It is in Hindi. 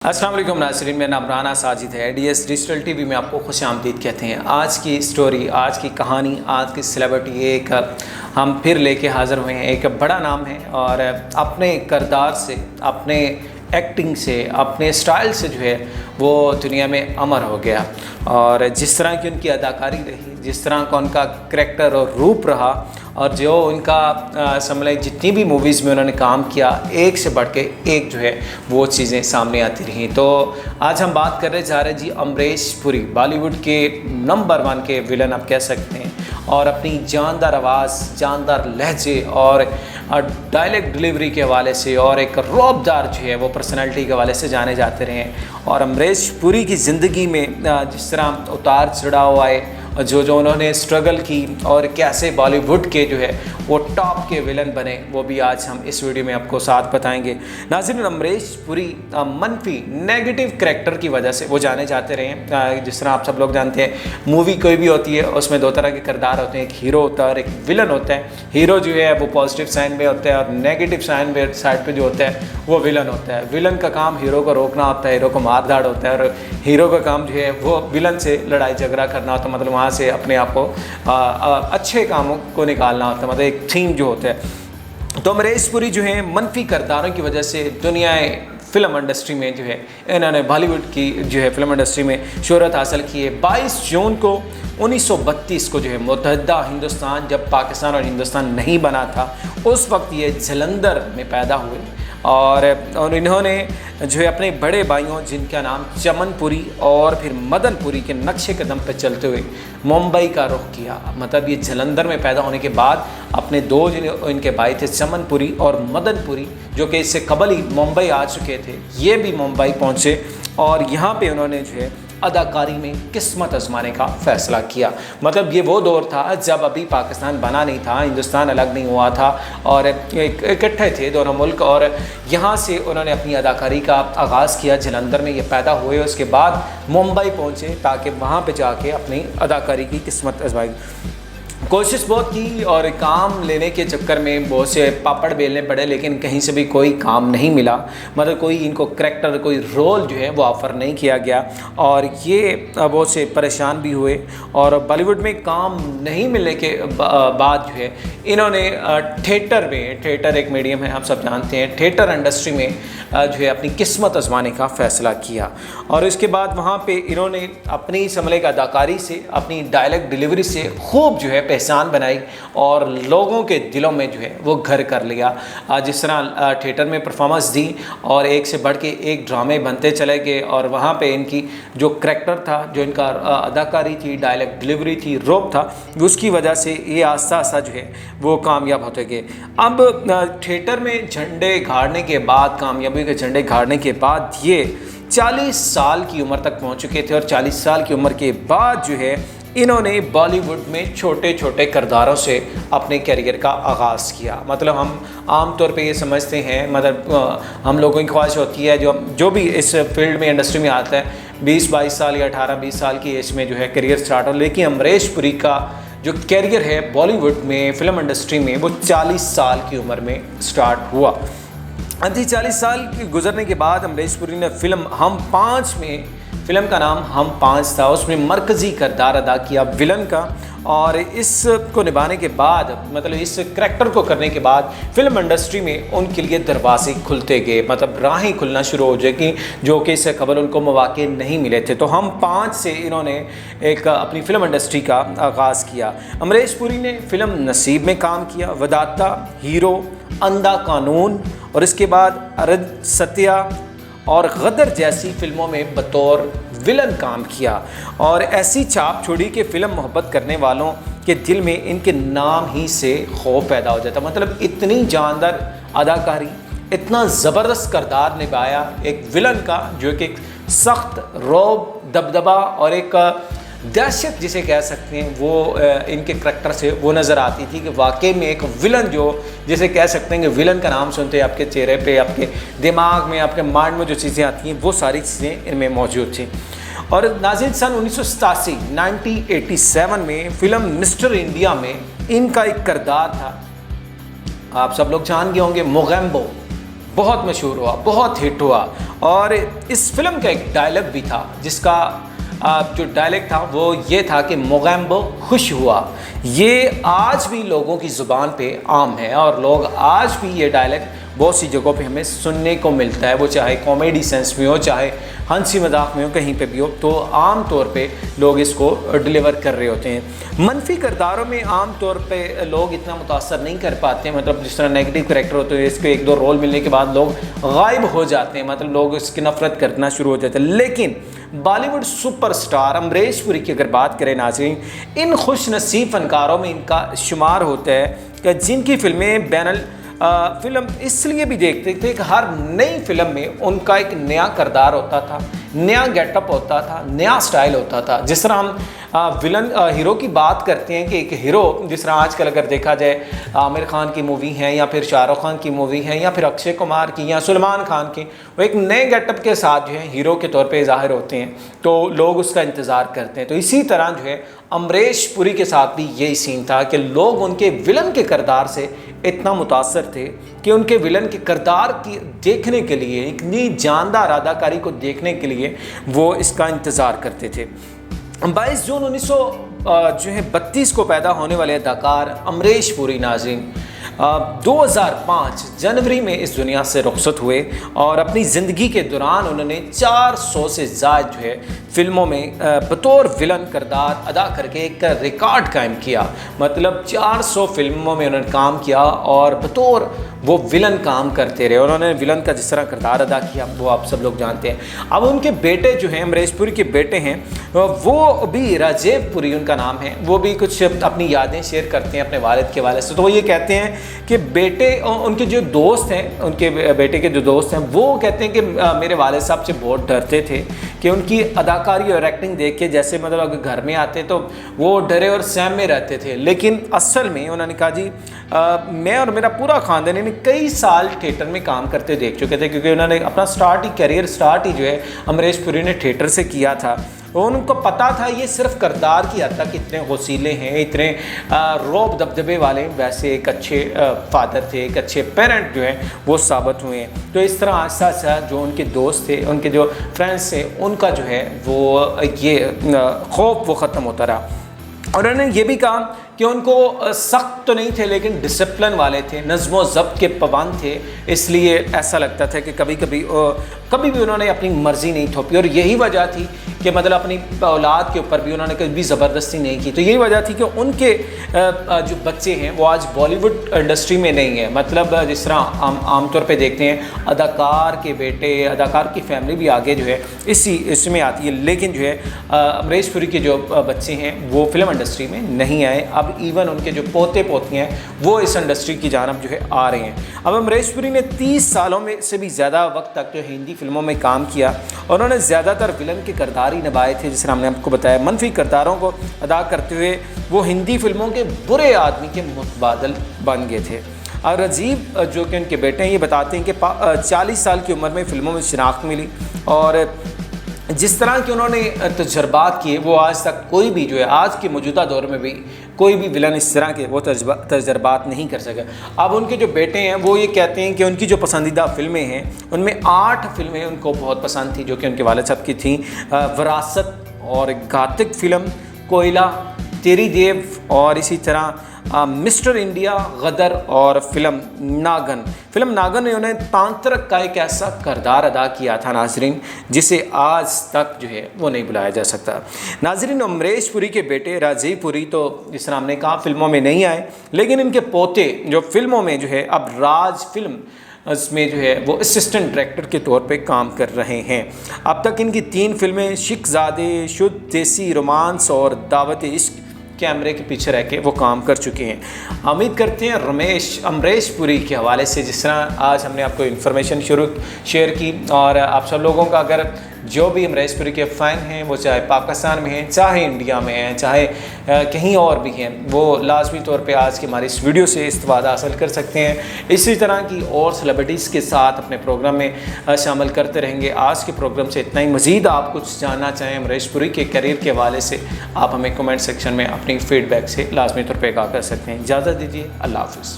अस्सलाम वालेकुम नाज़रीन, मेरा नाम राना साजिद है। डीएस डिजिटल टीवी में आपको खुशामदीद कहते हैं। आज की स्टोरी, आज की कहानी, आज की सेलिब्रिटी एक हम फिर लेके हाज़िर हुए हैं। एक बड़ा नाम है और अपने किरदार से, अपने एक्टिंग से, अपने स्टाइल से जो है वो दुनिया में अमर हो गया। और जिस तरह की उनकी अदाकारी रही, जिस तरह का उनका करैक्टर और रूप रहा, और जो उनका समझ जितनी भी मूवीज़ में उन्होंने काम किया, एक से बढ़ के एक जो है वो चीज़ें सामने आती रहीं। तो आज हम बात करने जा रहे हैं जी अमरीश पुरी, बॉलीवुड के नंबर 1 के विलन आप कह सकते हैं। और अपनी जानदार आवाज़, जानदार लहजे और डायलेक्ट डिलीवरी के हवाले से और एक रौबदार जो है वो पर्सनैलिटी के हवाले से जाने जाते रहे। और अमरीश पुरी की ज़िंदगी में जिस तरह उतार चढ़ाव आए, जो उन्होंने स्ट्रगल की और कैसे बॉलीवुड के जो है वो टॉप के विलन बने, वो भी आज हम इस वीडियो में आपको साथ बताएंगे। नाज़रीन, अमरीश पुरी मनफी नेगेटिव करैक्टर की वजह से वो जाने जाते रहे हैं। जिस तरह आप सब लोग जानते हैं, मूवी कोई भी होती है उसमें दो तरह के किरदार होते हैं, एक हीरो होता है और एक विलन होता है। हीरो जो है वो पॉजिटिव साइड में होता है और नेगेटिव साइड पर जो होता है वो विलन होता है। विलन का काम हीरो को रोकना होता है, हीरो को मार धाड़ होता है, और हीरो का काम जो है वो विलन से लड़ाई झगड़ा करना होता है, मतलब वहाँ से अपने आप को अच्छे कामों को निकालना होता है, मतलब एक थीम जो होता है। तो अमरीश पुरी जो है मनफी किरदारों की वजह से दुनिया फिल्म इंडस्ट्री में जो है इन्होंने बॉलीवुड की जो है फिल्म इंडस्ट्री में शोहरत हासिल की है। 22 जून को 1932 को जो है मुत्तहिदा हिंदुस्तान, जब पाकिस्तान और हिंदुस्तान नहीं बना था, उस वक्त ये जलंधर में पैदा हुए। और इन्होंने जो है अपने बड़े भाइयों, जिनका नाम चमन पुरी और फिर मदन पुरी के नक्शे कदम पर चलते हुए मुंबई का रुख किया। मतलब ये जलंधर में पैदा होने के बाद अपने दो इनके भाई थे, चमन पुरी और मदन पुरी, जो कि इससे कबल ही मुंबई आ चुके थे, ये भी मुंबई पहुँचे और यहाँ पे उन्होंने जो है अदाकारी में किस्मत आजमाने का फ़ैसला किया। मतलब ये वो दौर था जब अभी पाकिस्तान बना नहीं था, हिंदुस्तान अलग नहीं हुआ था और इकट्ठे थे दोनों मुल्क। और यहाँ से उन्होंने अपनी अदाकारी का आगाज़ किया। जलंधर में ये पैदा हुए, उसके बाद मुंबई पहुँचे ताकि वहाँ पे जाके अपनी अदाकारी की किस्मत आजमाई। कोशिश बहुत की और काम लेने के चक्कर में बहुत से पापड़ बेलने पड़े, लेकिन कहीं से भी कोई काम नहीं मिला। मतलब कोई इनको करैक्टर, कोई रोल जो है वो ऑफ़र नहीं किया गया और ये बहुत से परेशान भी हुए। और बॉलीवुड में काम नहीं मिलने के बाद जो है इन्होंने थिएटर में, थिएटर एक मीडियम है आप सब जानते हैं, थिएटर इंडस्ट्री में जो है अपनी किस्मत आजमाने का फ़ैसला किया। और इसके बाद वहाँ पे इन्होंने अपनी समले का अदाकारी से, अपनी डायलेक्ट डिलीवरी से खूब जो है पहचान बनाई और लोगों के दिलों में जो है वो घर कर लिया। जिस तरह थिएटर में परफॉर्मेंस दी और एक से बढ़ के एक ड्रामे बनते चले गए और वहाँ पे इनकी जो करैक्टर था, जो इनका अदाकारी थी, डायलेक्ट डिलीवरी थी, रोप था, उसकी वजह से ये आस्ता आस्ता जो है वो कामयाब होते गए। अब थिएटर में झंडे गाड़ने के बाद, कामयाबी के झंडे गाड़ने के बाद ये 40 साल की उम्र तक पहुँच चुके थे और 40 साल की उम्र के बाद जो है इन्होंने बॉलीवुड में छोटे छोटे किरदारों से अपने करियर का आगाज़ किया। मतलब हम आम तौर पे ये समझते हैं, मतलब हम लोगों की ख्वाहिश होती है, जो भी इस फील्ड में, इंडस्ट्री में आता है, 20-22 साल या 18-20 साल की एज में जो है करियर स्टार्ट हो। लेकिन अमरीश पुरी का जो करियर है बॉलीवुड में, फिल्म इंडस्ट्री में, वो 40 साल की उम्र में स्टार्ट हुआ। जी 40 साल के गुजरने के बाद अमरीश पुरी ने फिल्म हम 5 में, फिल्म का नाम हम 5 था, उसमें मरकज़ी किरदार अदा किया विलन का। और इसको निभाने के बाद, मतलब इस करैक्टर को करने के बाद फिल्म इंडस्ट्री में उनके लिए दरवाजे खुलते गए, मतलब राहें खुलना शुरू हो जाएगी, जो कि इससे कबल उनको मौके नहीं मिले थे। तो हम 5 से इन्होंने एक अपनी फिल्म इंडस्ट्री का आगाज़ किया। अमरीश पुरी ने फिल्म नसीब में काम किया, वदाता, हीरो, अंधा कानून और इसके बाद अरद सत्या और गदर जैसी फिल्मों में बतौर विलन काम किया और ऐसी छाप छोड़ी कि फ़िल्म मोहब्बत करने वालों के दिल में इनके नाम ही से खौफ पैदा हो जाता। मतलब इतनी जानदार अदाकारी, इतना ज़बरदस्त किरदार निभाया एक विलन का, जो कि एक सख्त रौब, दबदबा और एक दहशत जिसे कह सकते हैं, वो इनके करैक्टर से वो नज़र आती थी कि वाकई में एक विलन, जो जिसे कह सकते हैं कि विलन का नाम सुनते हैं आपके चेहरे पे, आपके दिमाग में, आपके माइंड में जो चीज़ें आती हैं वो सारी चीज़ें इनमें मौजूद थी। और नाज़रीन, सन 1987 में फिल्म मिस्टर इंडिया में इनका एक किरदार था, आप सब लोग जान गए होंगे, मोगैम्बो, बहुत मशहूर हुआ, बहुत हिट हुआ। और इस फिल्म का एक डायलॉग भी था जिसका जो डायलॉग था वो ये था कि मोगैम्बो खुश हुआ। ये आज भी लोगों की ज़ुबान पे आम है और लोग आज भी ये डायलॉग बहुत सी जगहों पे हमें सुनने को मिलता है, वो चाहे कॉमेडी सेंस में हो, चाहे हंसी मजाक में हो, कहीं पे भी हो, तो आम तौर पे लोग इसको डिलीवर कर रहे होते हैं। मनफी किरदारों में आम तौर पे लोग इतना मुतासर नहीं कर पाते हैं, मतलब जिस तरह नेगेटिव कैरेक्टर होते हैं इसको एक दो रोल मिलने के बाद लोग गायब हो जाते हैं, मतलब लोग इसकी नफरत करना शुरू हो जाते हैं। लेकिन बॉलीवुड सुपरस्टार अमरीश पुरी की अगर बात करें नाज़रीन, इन खुश नसीब फनकारों में इनका शुमार होता है कि जिनकी फिल्में बैनल फिल्म इसलिए भी देखते थे कि हर नई फिल्म में उनका एक नया किरदार होता था, नया गेटअप होता था, नया स्टाइल होता था। जिस तरह हम विलन हीरो की बात करते हैं कि एक हीरो, जिस तरह आजकल अगर देखा जाए आमिर खान की मूवी है या फिर शाहरुख खान की मूवी है या फिर अक्षय कुमार की या सलमान खान की, वो एक नए गेटअप के साथ जो है हीरो के तौर पे ज़ाहिर होते हैं, तो लोग उसका इंतज़ार करते हैं। तो इसी तरह जो है अमरीश पुरी के साथ भी यही सीन था कि लोग उनके विलन के किरदार से इतना मुतासर थे कि उनके विलन के किरदार की देखने के लिए, इतनी जानदार अदाकारी को देखने के लिए वो इसका इंतज़ार करते थे। 22 जून 1932 को पैदा होने वाले अदाकार अमरीश पुरी नाज़रीन 2005 जनवरी में इस दुनिया से रुखसत हुए और अपनी ज़िंदगी के दौरान उन्होंने 400 से ज़्यादा जो है फिल्मों में बतौर विलन किरदार अदा करके एक रिकॉर्ड कायम किया। मतलब 400 फिल्मों में उन्होंने काम किया और बतौर वो विलन काम करते रहे। उन्होंने विलन का जिस तरह किरदार अदा किया वो आप सब लोग जानते हैं। अब उनके बेटे जो हैं, अमरीश पुरी के बेटे हैं, वो भी राजीव पुरी उनका नाम है, वो भी कुछ अपनी यादें शेयर करते हैं अपने वालिद के वाले से। तो वो ये कहते हैं कि बेटे, उनके जो दोस्त हैं, उनके बेटे के जो दोस्त हैं, वो कहते हैं कि मेरे वालिद साहब से बहुत डरते थे कि उनकी अदाकारी और एक्टिंग देख के, जैसे मतलब अगर घर में आते तो वो डरे और सहम में रहते थे। लेकिन असल में उन्होंने कहा जी मैं और मेरा पूरा ख़ानदान कई साल थिएटर में काम करते देख चुके थे, क्योंकि उन्होंने अपना करियर स्टार्ट ही जो है अमरीश पुरी ने थिएटर से किया था। उनको पता था ये सिर्फ किरदार की हद तक इतने वसीले हैं, इतने रौब दबदबे वाले, वैसे एक अच्छे फादर थे, एक अच्छे पेरेंट जो हैं वो साबित हुए हैं। तो इस तरह आहिस्ता आहिस्ता जो उनके दोस्त थे, उनके जो फ्रेंड्स थे, उनका जो है वो ये खौफ वो ख़त्म होता रहा। और उन्होंने ये भी कहा कि उनको सख्त तो नहीं थे लेकिन डिसिप्लिन वाले थे, नज़्म ज़ब्त के पाबंद थे, इसलिए ऐसा लगता था कि कभी भी उन्होंने अपनी मर्ज़ी नहीं थोपी। और यही वजह थी कि मतलब अपनी औलाद के ऊपर भी उन्होंने कभी ज़बरदस्ती नहीं की। तो यही वजह थी कि उनके जो बच्चे हैं वो आज बॉलीवुड इंडस्ट्री में नहीं है। मतलब जिस तरह आमतौर पे देखते हैं अदाकार के बेटे, अदाकार की फैमिली भी आगे जो है इसमें आती है, लेकिन जो है अमरीश पुरी के जो बच्चे हैं वो फिल्म इंडस्ट्री में नहीं आए। अब इवन उनके जो पोते पोतियाँ हैं वो इस इंडस्ट्री की जानब जो है आ रहे हैं। अब अमरीश पुरी ने 30 सालों में से भी ज़्यादा वक्त तक जो हिंदी फिल्मों में काम किया और उन्होंने ज़्यादातर विलन के किरदार ही निभाए थे। जिस तरह हमने आपको बताया, मनफी किरदारों को अदा करते हुए वो हिंदी फिल्मों के बुरे आदमी के मुतबादल बन गए थे। और राजीव जो कि उनके बेटे हैं, ये बताते हैं कि 40 साल की उम्र में फिल्मों में शनाख्त मिली और जिस तरह के उन्होंने तजर्बात किए वो आज तक कोई भी जो है, आज के मौजूदा दौर में भी कोई भी विलन इस तरह के वो तजर्बात नहीं कर सके। अब उनके जो बेटे हैं वो ये कहते हैं कि उनकी जो पसंदीदा फ़िल्में हैं उनमें 8 फिल्में उनको बहुत पसंद थी जो कि उनके वालिद साहब की थी। विरासत और घातक फिल्म, कोयला, तेरी देव और इसी तरह मिस्टर इंडिया, गदर और फिल्म नागन। फिल्म नागन ने उन्हें तांत्रिक का एक ऐसा किरदार अदा किया था नाजरीन जिसे आज तक जो है वो नहीं भुलाया जा सकता। नाजरीन, अमरीश पुरी के बेटे राजीव पुरी तो जिस तरह हमने कहा फिल्मों में नहीं आए, लेकिन इनके पोते जो फिल्मों में जो है अब राज फिल्म इसमें जो है वो असिस्टेंट डायरेक्टर के तौर पे काम कर रहे हैं। अब तक इनकी 3 फिल्में शिखज़ादे, शुद्ध देसी रोमांस और दावत इश्क कैमरे के पीछे रह के वो काम कर चुके हैं। उम्मीद करते हैं अमरीश पुरी के हवाले से जिस तरह आज हमने आपको इन्फॉर्मेशन शेयर की, और आप सब लोगों का अगर जो भी अमरीश पुरी के फ़ैन हैं वो चाहे पाकिस्तान में हैं, चाहे इंडिया में हैं, चाहे कहीं और भी हैं, वो लाजमी तौर पे आज की हमारी इस वीडियो से इस्तिफ़ादा हासिल कर सकते हैं। इसी तरह की और सेलिब्रिटीज़ के साथ अपने प्रोग्राम में शामिल करते रहेंगे। आज के प्रोग्राम से इतना ही। मज़ीद आप कुछ जानना चाहें अमरीश पुरी के करियर के हवाले से, आप हमें कमेंट सेक्शन में अपनी फ़ीडबैक से लाजमी तौर पर आगाह कर सकते हैं। इजाज़त दीजिए, अल्लाह हाफ़िज़।